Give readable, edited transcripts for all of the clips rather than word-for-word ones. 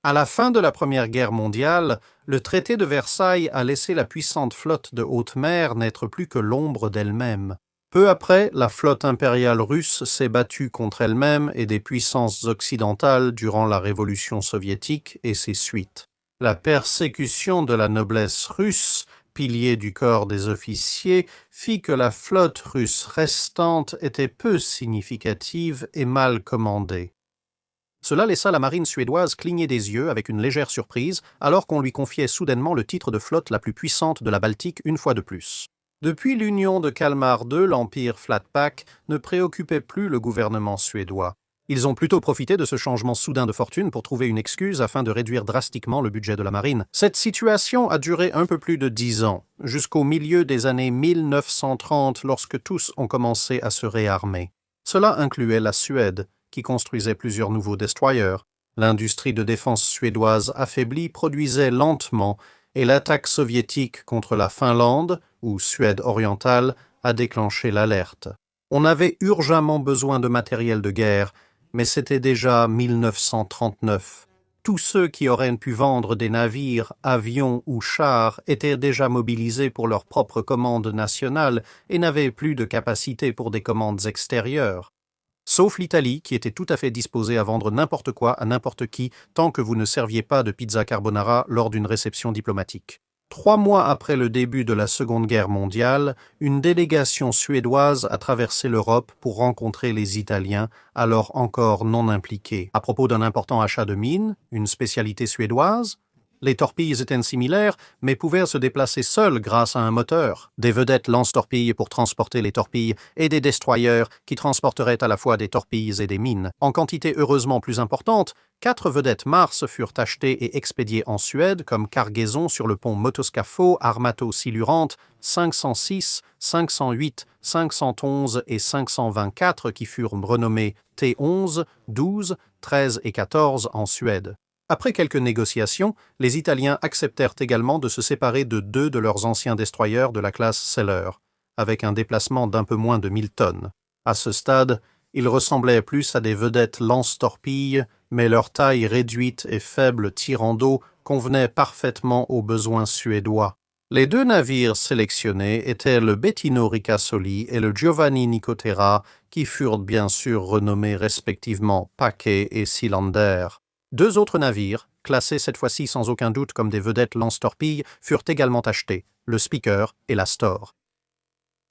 À la fin de la Première Guerre mondiale, le traité de Versailles a laissé la puissante flotte de haute mer n'être plus que l'ombre d'elle-même. Peu après, la flotte impériale russe s'est battue contre elle-même et des puissances occidentales durant la Révolution soviétique et ses suites. La persécution de la noblesse russe, pilier du corps des officiers, fit que la flotte russe restante était peu significative et mal commandée. Cela laissa la marine suédoise cligner des yeux avec une légère surprise, alors qu'on lui confiait soudainement le titre de flotte la plus puissante de la Baltique une fois de plus. Depuis l'union de Kalmar II, l'empire Flatpak ne préoccupait plus le gouvernement suédois. Ils ont plutôt profité de ce changement soudain de fortune pour trouver une excuse afin de réduire drastiquement le budget de la marine. Cette situation a duré un peu plus de 10 ans, jusqu'au milieu des années 1930 lorsque tous ont commencé à se réarmer. Cela incluait la Suède, qui construisait plusieurs nouveaux destroyers. L'industrie de défense suédoise affaiblie produisait lentement et l'attaque soviétique contre la Finlande, ou Suède orientale, a déclenché l'alerte. On avait urgemment besoin de matériel de guerre, mais c'était déjà 1939. Tous ceux qui auraient pu vendre des navires, avions ou chars étaient déjà mobilisés pour leurs propres commandes nationales et n'avaient plus de capacité pour des commandes extérieures. Sauf l'Italie, qui était tout à fait disposée à vendre n'importe quoi à n'importe qui, tant que vous ne serviez pas de pizza carbonara lors d'une réception diplomatique. 3 mois après le début de la Seconde Guerre mondiale, une délégation suédoise a traversé l'Europe pour rencontrer les Italiens, alors encore non impliqués. À propos d'un important achat de mines, une spécialité suédoise, les torpilles étaient similaires, mais pouvaient se déplacer seules grâce à un moteur. Des vedettes lance-torpilles pour transporter les torpilles et des destroyers qui transporteraient à la fois des torpilles et des mines. En quantité heureusement plus importante, 4 vedettes Mars furent achetées et expédiées en Suède comme cargaison sur le pont Motoscafo Armato Silurante 506, 508, 511 et 524 qui furent renommés T11, 12, 13 et 14 en Suède. Après quelques négociations, les Italiens acceptèrent également de se séparer de 2 de leurs anciens destroyers de la classe Seller, avec un déplacement d'un peu moins de 1000 tonnes. À ce stade, ils ressemblaient plus à des vedettes lance-torpilles, mais leur taille réduite et faible tirant d'eau convenait parfaitement aux besoins suédois. Les 2 navires sélectionnés étaient le Bettino Ricasoli et le Giovanni Nicotera, qui furent bien sûr renommés respectivement Paquet et Cylinder. 2 autres navires, classés cette fois-ci sans aucun doute comme des vedettes lance-torpilles, furent également achetés, le Speaker et l'Astor.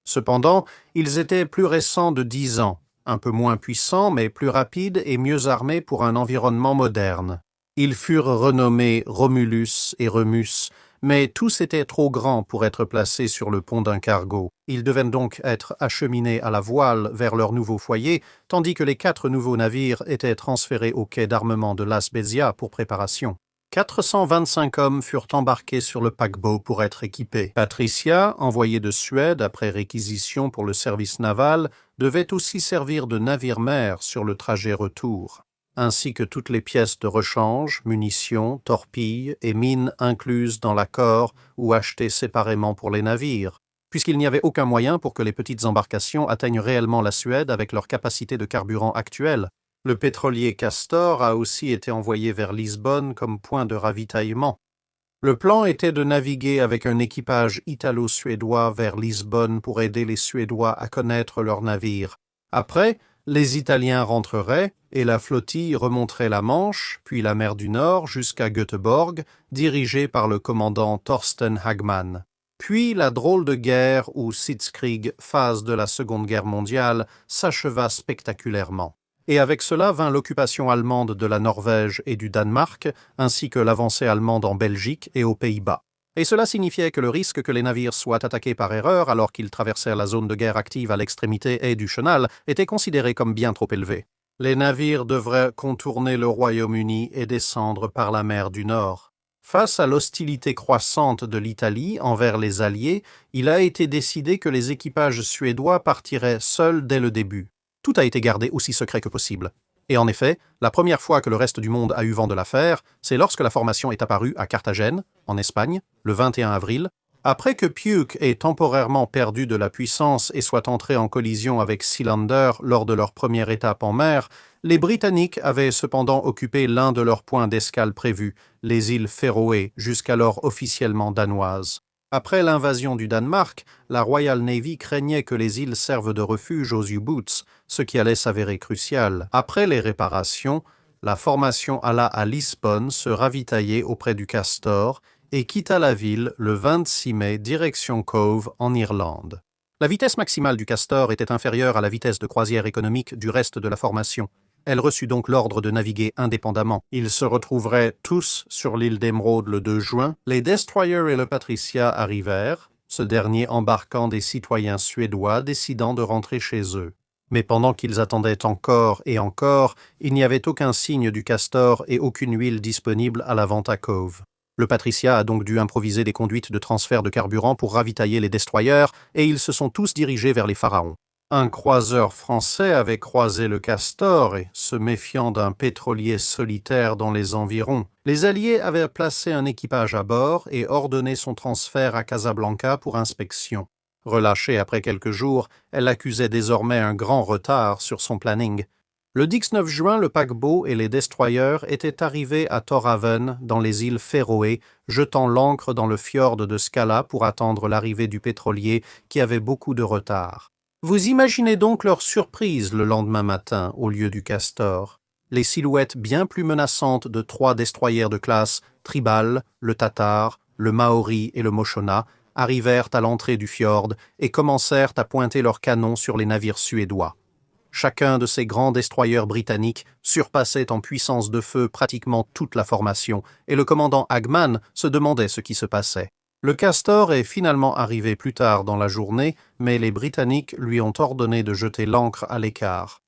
Cependant, ils étaient plus récents de 10 ans, un peu moins puissants mais plus rapides et mieux armés pour un environnement moderne. Ils furent renommés Romulus et Remus, mais tous étaient trop grands pour être placés sur le pont d'un cargo. Ils devaient donc être acheminés à la voile vers leur nouveau foyer, tandis que les 4 nouveaux navires étaient transférés au quai d'armement de La Spezia pour préparation. 425 hommes furent embarqués sur le paquebot pour être équipés. Patricia, envoyée de Suède après réquisition pour le service naval, devait aussi servir de navire-mère sur le trajet retour, ainsi que toutes les pièces de rechange, munitions, torpilles et mines incluses dans l'accord ou achetées séparément pour les navires, puisqu'il n'y avait aucun moyen pour que les petites embarcations atteignent réellement la Suède avec leur capacité de carburant actuelle. Le pétrolier Castor a aussi été envoyé vers Lisbonne comme point de ravitaillement. Le plan était de naviguer avec un équipage italo-suédois vers Lisbonne pour aider les Suédois à connaître leurs navires. Après, les Italiens rentreraient et la flottille remonterait la Manche, puis la mer du Nord jusqu'à Göteborg, dirigée par le commandant Torsten Hagman. Puis la drôle de guerre ou Sitzkrieg, phase de la Seconde Guerre mondiale, s'acheva spectaculairement. Et avec cela vint l'occupation allemande de la Norvège et du Danemark, ainsi que l'avancée allemande en Belgique et aux Pays-Bas. Et cela signifiait que le risque que les navires soient attaqués par erreur alors qu'ils traversèrent la zone de guerre active à l'extrémité est du chenal était considéré comme bien trop élevé. Les navires devraient contourner le Royaume-Uni et descendre par la mer du Nord. Face à l'hostilité croissante de l'Italie envers les Alliés, il a été décidé que les équipages suédois partiraient seuls dès le début. Tout a été gardé aussi secret que possible. Et en effet, la première fois que le reste du monde a eu vent de l'affaire, c'est lorsque la formation est apparue à Carthagène, en Espagne, le 21 avril, Après que Puke ait temporairement perdu de la puissance et soit entré en collision avec Sealander lors de leur première étape en mer, les Britanniques avaient cependant occupé l'un de leurs points d'escale prévus, les îles Féroé, jusqu'alors officiellement danoises. Après l'invasion du Danemark, la Royal Navy craignait que les îles servent de refuge aux U-Boots, ce qui allait s'avérer crucial. Après les réparations, la formation alla à Lisbonne se ravitailler auprès du Castor et quitta la ville le 26 mai direction Cove en Irlande. La vitesse maximale du Castor était inférieure à la vitesse de croisière économique du reste de la formation. Elle reçut donc l'ordre de naviguer indépendamment. Ils se retrouveraient tous sur l'île d'Émeraude le 2 juin. Les Destroyer et le Patricia arrivèrent, ce dernier embarquant des citoyens suédois décidant de rentrer chez eux. Mais pendant qu'ils attendaient encore et encore, il n'y avait aucun signe du Castor et aucune huile disponible à la vente à Cove. Le Patricia a donc dû improviser des conduites de transfert de carburant pour ravitailler les destroyers, et ils se sont tous dirigés vers les pharaons. Un croiseur français avait croisé le Castor et, se méfiant d'un pétrolier solitaire dans les environs, les Alliés avaient placé un équipage à bord et ordonné son transfert à Casablanca pour inspection. Relâchée après quelques jours, elle accusait désormais un grand retard sur son planning. Le 19 juin, le paquebot et les destroyers étaient arrivés à Torhaven, dans les îles Féroé, jetant l'ancre dans le fjord de Scala pour attendre l'arrivée du pétrolier qui avait beaucoup de retard. Vous imaginez donc leur surprise le lendemain matin au lieu du Castor. Les silhouettes bien plus menaçantes de 3 destroyers de classe, Tribal, le Tatar, le Maori et le Moshona, arrivèrent à l'entrée du fjord et commencèrent à pointer leurs canons sur les navires suédois. Chacun de ces grands destroyers britanniques surpassait en puissance de feu pratiquement toute la formation, et le commandant Hagman se demandait ce qui se passait. Le Castor est finalement arrivé plus tard dans la journée, mais les Britanniques lui ont ordonné de jeter l'ancre à l'écart.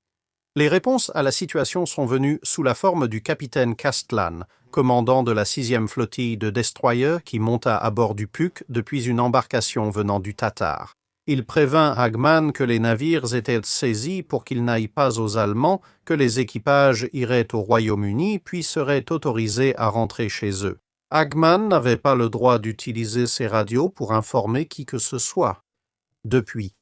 Les réponses à la situation sont venues sous la forme du capitaine Castlan, commandant de la 6e flottille de destroyers qui monta à bord du Puck depuis une embarcation venant du Tatar. Il prévint Hagman que les navires étaient saisis pour qu'ils n'aillent pas aux Allemands, que les équipages iraient au Royaume-Uni puis seraient autorisés à rentrer chez eux. Hagman n'avait pas le droit d'utiliser ses radios pour informer qui que ce soit. Depuis,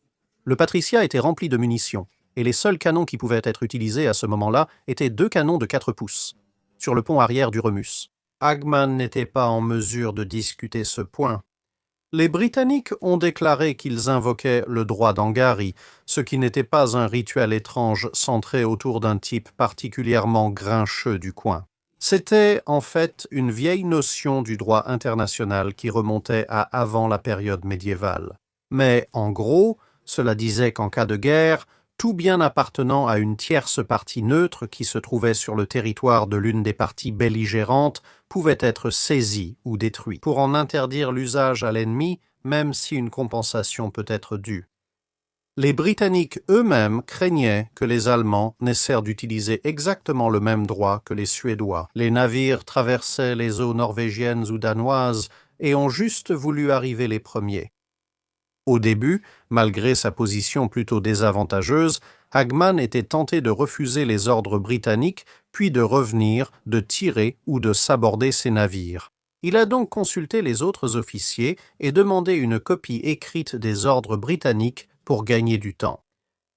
le Patricia était rempli de munitions, et les seuls canons qui pouvaient être utilisés à ce moment-là étaient 2 canons de 4 pouces, sur le pont arrière du Remus. Hagman n'était pas en mesure de discuter ce point. Les Britanniques ont déclaré qu'ils invoquaient le droit d'Angari, ce qui n'était pas un rituel étrange centré autour d'un type particulièrement grincheux du coin. C'était en fait une vieille notion du droit international qui remontait à avant la période médiévale. Mais en gros, cela disait qu'en cas de guerre, tout bien appartenant à une tierce partie neutre qui se trouvait sur le territoire de l'une des parties belligérantes pouvait être saisi ou détruit, pour en interdire l'usage à l'ennemi, même si une compensation peut être due. Les Britanniques eux-mêmes craignaient que les Allemands n'essayent d'utiliser exactement le même droit que les Suédois. Les navires traversaient les eaux norvégiennes ou danoises et ont juste voulu arriver les premiers. Au début, malgré sa position plutôt désavantageuse, Hagman était tenté de refuser les ordres britanniques, puis de revenir, de tirer ou de saborder ses navires. Il a donc consulté les autres officiers et demandé une copie écrite des ordres britanniques pour gagner du temps.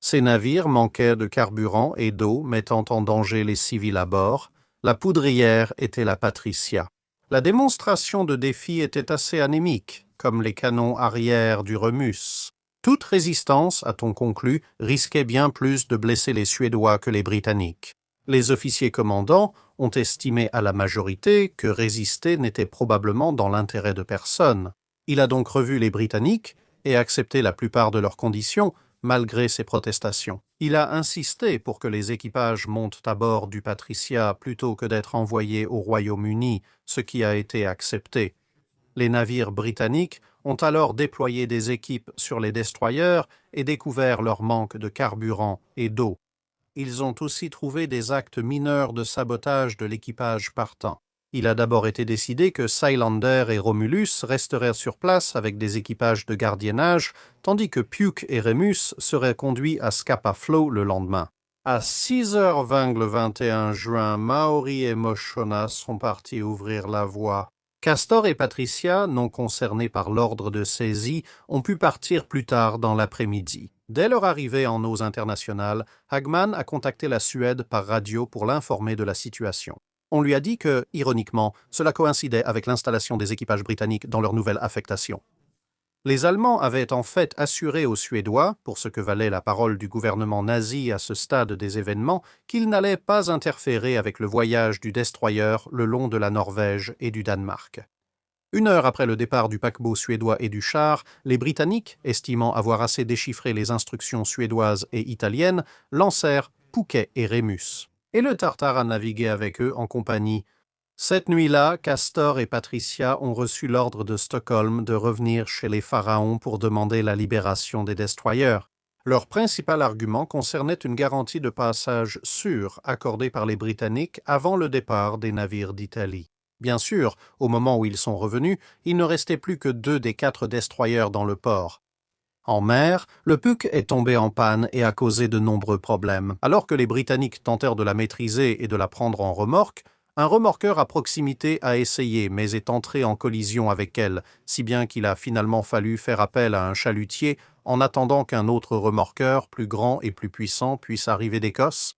Ces navires manquaient de carburant et d'eau, mettant en danger les civils à bord. La poudrière était la Patricia. La démonstration de défi était assez anémique, comme les canons arrière du Remus. Toute résistance, a-t-on conclu, risquait bien plus de blesser les Suédois que les Britanniques. Les officiers commandants ont estimé à la majorité que résister n'était probablement dans l'intérêt de personne. Il a donc revu les Britanniques et accepté la plupart de leurs conditions, malgré ses protestations. Il a insisté pour que les équipages montent à bord du Patricia plutôt que d'être envoyés au Royaume-Uni, ce qui a été accepté. Les navires britanniques ont alors déployé des équipes sur les destroyers et découvert leur manque de carburant et d'eau. Ils ont aussi trouvé des actes mineurs de sabotage de l'équipage partant. Il a d'abord été décidé que Sealander et Romulus resteraient sur place avec des équipages de gardiennage, tandis que Puke et Remus seraient conduits à Scapa Flow le lendemain. À 6h20 le 21 juin, Maori et Moshona sont partis ouvrir la voie. Castor et Patricia, non concernés par l'ordre de saisie, ont pu partir plus tard dans l'après-midi. Dès leur arrivée en eaux internationales, Hagman a contacté la Suède par radio pour l'informer de la situation. On lui a dit que, ironiquement, cela coïncidait avec l'installation des équipages britanniques dans leur nouvelle affectation. Les Allemands avaient en fait assuré aux Suédois, pour ce que valait la parole du gouvernement nazi à ce stade des événements, qu'ils n'allaient pas interférer avec le voyage du destroyer le long de la Norvège et du Danemark. 1 heure après le départ du paquebot suédois et du char, les Britanniques, estimant avoir assez déchiffré les instructions suédoises et italiennes, lancèrent Pouquet et Rémus. Et le Tartare a navigué avec eux en compagnie. Cette nuit-là, Castor et Patricia ont reçu l'ordre de Stockholm de revenir chez les pharaons pour demander la libération des destroyers. Leur principal argument concernait une garantie de passage sûre accordée par les Britanniques avant le départ des navires d'Italie. Bien sûr, au moment où ils sont revenus, il ne restait plus que 2 des 4 destroyers dans le port. En mer, le Puck est tombé en panne et a causé de nombreux problèmes. Alors que les Britanniques tentèrent de la maîtriser et de la prendre en remorque, un remorqueur à proximité a essayé, mais est entré en collision avec elle, si bien qu'il a finalement fallu faire appel à un chalutier en attendant qu'un autre remorqueur, plus grand et plus puissant, puisse arriver d'Écosse.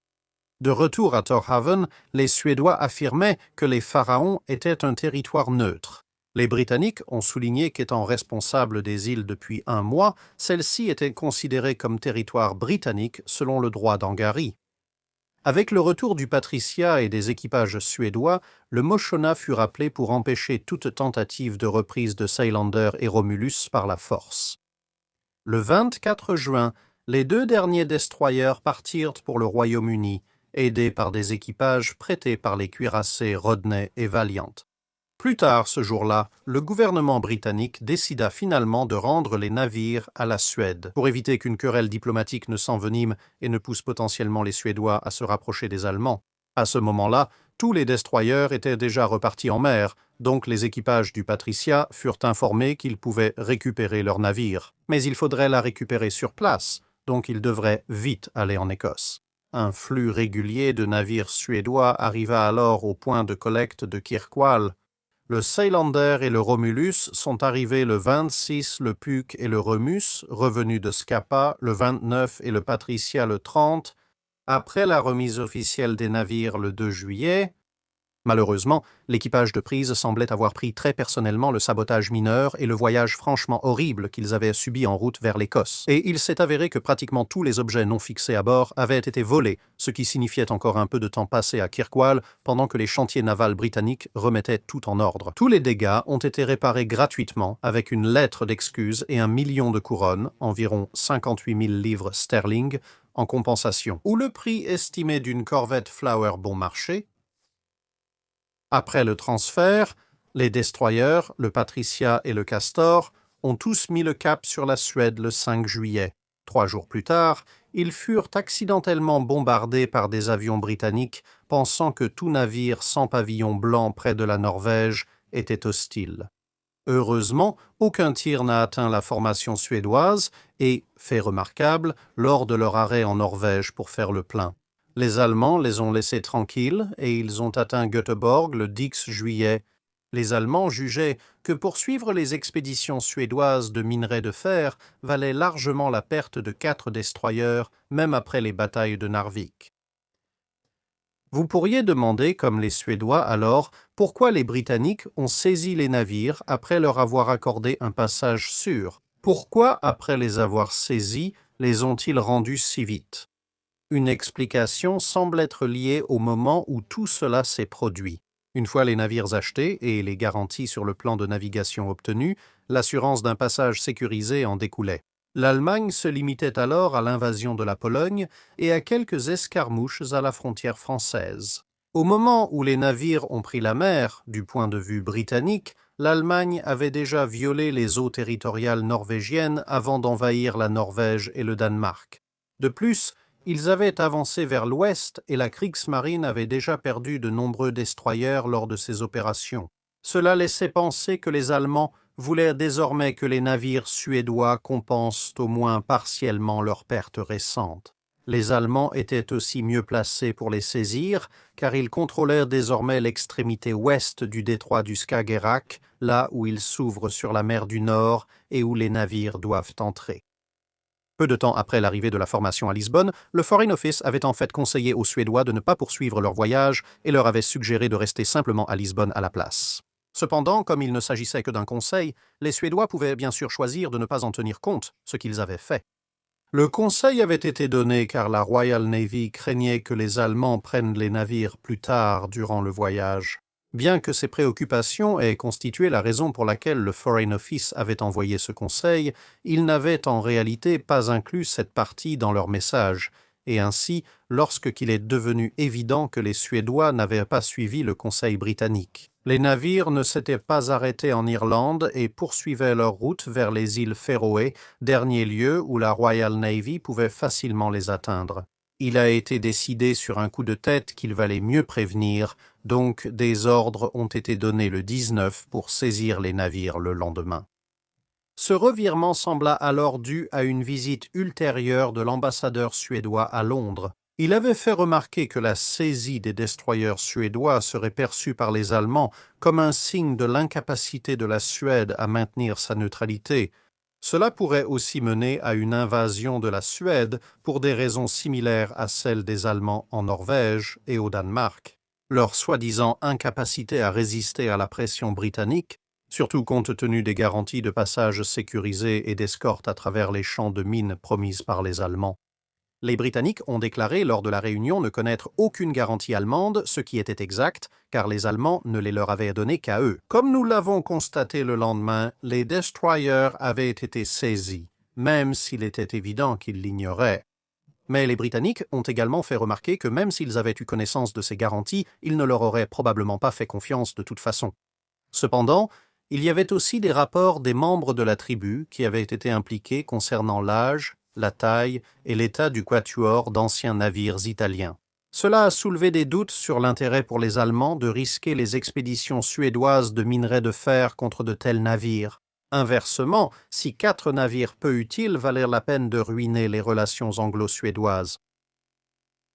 De retour à Torhaven, les Suédois affirmaient que les pharaons étaient un territoire neutre. Les Britanniques ont souligné qu'étant responsables des îles depuis 1 mois, celles-ci étaient considérées comme territoire britannique selon le droit d'Angari. Avec le retour du Patricia et des équipages suédois, le Moshona fut rappelé pour empêcher toute tentative de reprise de Seilander et Romulus par la force. Le 24 juin, les 2 derniers destroyers partirent pour le Royaume-Uni, aidés par des équipages prêtés par les cuirassés Rodney et Valiant. Plus tard ce jour-là, le gouvernement britannique décida finalement de rendre les navires à la Suède, pour éviter qu'une querelle diplomatique ne s'envenime et ne pousse potentiellement les Suédois à se rapprocher des Allemands. À ce moment-là, tous les destroyers étaient déjà repartis en mer, donc les équipages du Patricia furent informés qu'ils pouvaient récupérer leur navire. Mais il faudrait la récupérer sur place, donc ils devraient vite aller en Écosse. Un flux régulier de navires suédois arriva alors au point de collecte de Kirkwall. Le Seilander et le Romulus sont arrivés le 26, le Puck et le Remus, revenus de Scapa le 29 et le Patricia le 30, après la remise officielle des navires le 2 juillet. Malheureusement, l'équipage de prise semblait avoir pris très personnellement le sabotage mineur et le voyage franchement horrible qu'ils avaient subi en route vers l'Écosse. Et il s'est avéré que pratiquement tous les objets non fixés à bord avaient été volés, ce qui signifiait encore un peu de temps passé à Kirkwall pendant que les chantiers navals britanniques remettaient tout en ordre. Tous les dégâts ont été réparés gratuitement avec une lettre d'excuse et 1 million de couronnes, environ 58 000 livres sterling, en compensation, ou le prix estimé d'une corvette Flower bon marché. Après le transfert, les destroyers, le Patricia et le Castor, ont tous mis le cap sur la Suède le 5 juillet. 3 jours plus tard, ils furent accidentellement bombardés par des avions britanniques, pensant que tout navire sans pavillon blanc près de la Norvège était hostile. Heureusement, aucun tir n'a atteint la formation suédoise et, fait remarquable, lors de leur arrêt en Norvège pour faire le plein. Les Allemands les ont laissés tranquilles et ils ont atteint Göteborg le 10 juillet. Les Allemands jugeaient que poursuivre les expéditions suédoises de minerais de fer valait largement la perte de 4 destroyers, même après les batailles de Narvik. Vous pourriez demander, comme les Suédois alors, pourquoi les Britanniques ont saisi les navires après leur avoir accordé un passage sûr. Pourquoi, après les avoir saisis, les ont-ils rendus si vite? Une explication semble être liée au moment où tout cela s'est produit. Une fois les navires achetés et les garanties sur le plan de navigation obtenues, l'assurance d'un passage sécurisé en découlait. L'Allemagne se limitait alors à l'invasion de la Pologne et à quelques escarmouches à la frontière française. Au moment où les navires ont pris la mer, du point de vue britannique, l'Allemagne avait déjà violé les eaux territoriales norvégiennes avant d'envahir la Norvège et le Danemark. De plus, ils avaient avancé vers l'ouest et la Kriegsmarine avait déjà perdu de nombreux destroyers lors de ces opérations. Cela laissait penser que les Allemands voulaient désormais que les navires suédois compensent au moins partiellement leurs pertes récentes. Les Allemands étaient aussi mieux placés pour les saisir, car ils contrôlèrent désormais l'extrémité ouest du détroit du Skagerrak, là où il s'ouvre sur la mer du Nord et où les navires doivent entrer. Peu de temps après l'arrivée de la formation à Lisbonne, le Foreign Office avait en fait conseillé aux Suédois de ne pas poursuivre leur voyage et leur avait suggéré de rester simplement à Lisbonne à la place. Cependant, comme il ne s'agissait que d'un conseil, les Suédois pouvaient bien sûr choisir de ne pas en tenir compte, ce qu'ils avaient fait. Le conseil avait été donné car la Royal Navy craignait que les Allemands prennent les navires plus tard durant le voyage. Bien que ces préoccupations aient constitué la raison pour laquelle le Foreign Office avait envoyé ce conseil, ils n'avaient en réalité pas inclus cette partie dans leur message, et ainsi, lorsqu'il est devenu évident que les Suédois n'avaient pas suivi le conseil britannique. Les navires ne s'étaient pas arrêtés en Irlande et poursuivaient leur route vers les îles Féroé, dernier lieu où la Royal Navy pouvait facilement les atteindre. Il a été décidé sur un coup de tête qu'il valait mieux prévenir, donc des ordres ont été donnés le 19 pour saisir les navires le lendemain. Ce revirement sembla alors dû à une visite ultérieure de l'ambassadeur suédois à Londres. Il avait fait remarquer que la saisie des destroyers suédois serait perçue par les Allemands comme un signe de l'incapacité de la Suède à maintenir sa neutralité. Cela pourrait aussi mener à une invasion de la Suède pour des raisons similaires à celles des Allemands en Norvège et au Danemark. Leur soi-disant incapacité à résister à la pression britannique, surtout compte tenu des garanties de passage sécurisé et d'escorte à travers les champs de mines promises par les Allemands. Les Britanniques ont déclaré lors de la réunion ne connaître aucune garantie allemande, ce qui était exact, car les Allemands ne les leur avaient données qu'à eux. Comme nous l'avons constaté le lendemain, les destroyers avaient été saisis, même s'il était évident qu'ils l'ignoraient. Mais les Britanniques ont également fait remarquer que même s'ils avaient eu connaissance de ces garanties, ils ne leur auraient probablement pas fait confiance de toute façon. Cependant, il y avait aussi des rapports des membres de la tribu qui avaient été impliqués concernant l'âge, la taille et l'état du quatuor d'anciens navires italiens. Cela a soulevé des doutes sur l'intérêt pour les Allemands de risquer les expéditions suédoises de minerais de fer contre de tels navires. Inversement, si 4 navires peu utiles valèrent la peine de ruiner les relations anglo-suédoises.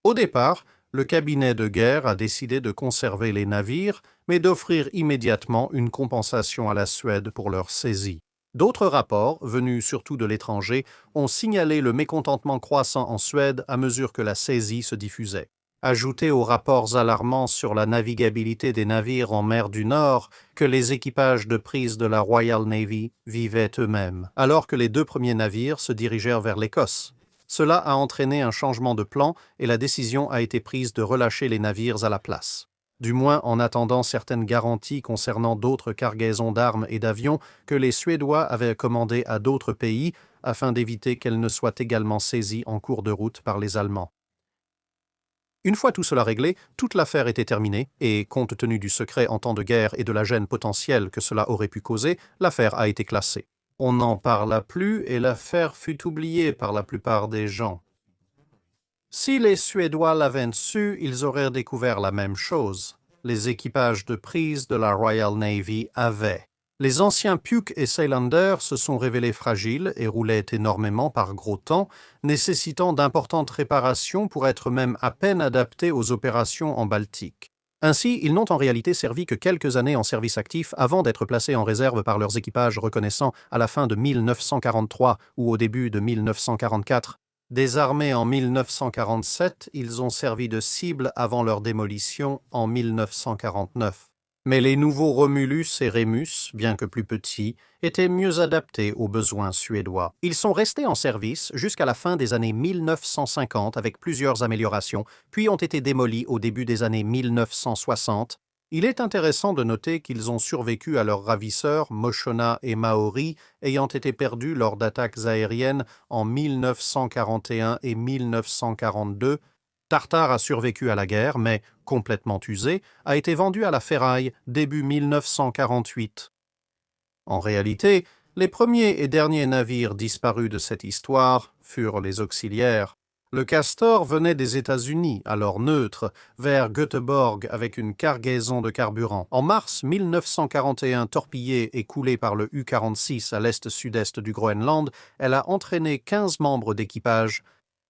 Au départ, le cabinet de guerre a décidé de conserver les navires, mais d'offrir immédiatement une compensation à la Suède pour leur saisie. D'autres rapports, venus surtout de l'étranger, ont signalé le mécontentement croissant en Suède à mesure que la saisie se diffusait. Ajoutez aux rapports alarmants sur la navigabilité des navires en mer du Nord que les équipages de prise de la Royal Navy vivaient eux-mêmes, alors que les 2 premiers navires se dirigèrent vers l'Écosse. Cela a entraîné un changement de plan et la décision a été prise de relâcher les navires à la place. Du moins en attendant certaines garanties concernant d'autres cargaisons d'armes et d'avions que les Suédois avaient commandées à d'autres pays afin d'éviter qu'elles ne soient également saisies en cours de route par les Allemands. Une fois tout cela réglé, toute l'affaire était terminée et, compte tenu du secret en temps de guerre et de la gêne potentielle que cela aurait pu causer, l'affaire a été classée. On n'en parla plus et l'affaire fut oubliée par la plupart des gens. Si les Suédois l'avaient su, ils auraient découvert la même chose. Les équipages de prise de la Royal Navy avaient. Les anciens Puke et Seilander se sont révélés fragiles et roulaient énormément par gros temps, nécessitant d'importantes réparations pour être même à peine adaptés aux opérations en Baltique. Ainsi, ils n'ont en réalité servi que quelques années en service actif avant d'être placés en réserve par leurs équipages reconnaissants à la fin de 1943 ou au début de 1944. Désarmés en 1947, ils ont servi de cible avant leur démolition en 1949. Mais les nouveaux Romulus et Rémus, bien que plus petits, étaient mieux adaptés aux besoins suédois. Ils sont restés en service jusqu'à la fin des années 1950 avec plusieurs améliorations, puis ont été démolis au début des années 1960. Il est intéressant de noter qu'ils ont survécu à leurs ravisseurs, Moshona et Maori, ayant été perdus lors d'attaques aériennes en 1941 et 1942. Tartare a survécu à la guerre, mais, complètement usé, a été vendu à la ferraille début 1948. En réalité, les premiers et derniers navires disparus de cette histoire furent les auxiliaires. Le Castor venait des États-Unis, alors neutre, vers Göteborg avec une cargaison de carburant. En mars 1941, torpillée et coulée par le U-46 à l'est-sud-est du Groenland, elle a entraîné 15 membres d'équipage.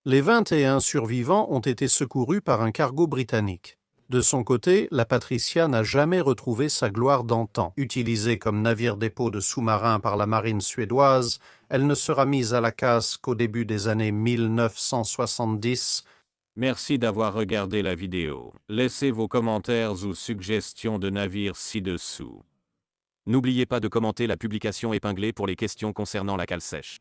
Les 21 survivants ont été secourus par un cargo britannique. De son côté, la Patricia n'a jamais retrouvé sa gloire d'antan. Utilisée comme navire-dépôt de sous-marins par la marine suédoise, elle ne sera mise à la casse qu'au début des années 1970. Merci d'avoir regardé la vidéo. Laissez vos commentaires ou suggestions de navires ci-dessous. N'oubliez pas de commenter la publication épinglée pour les questions concernant la cale sèche.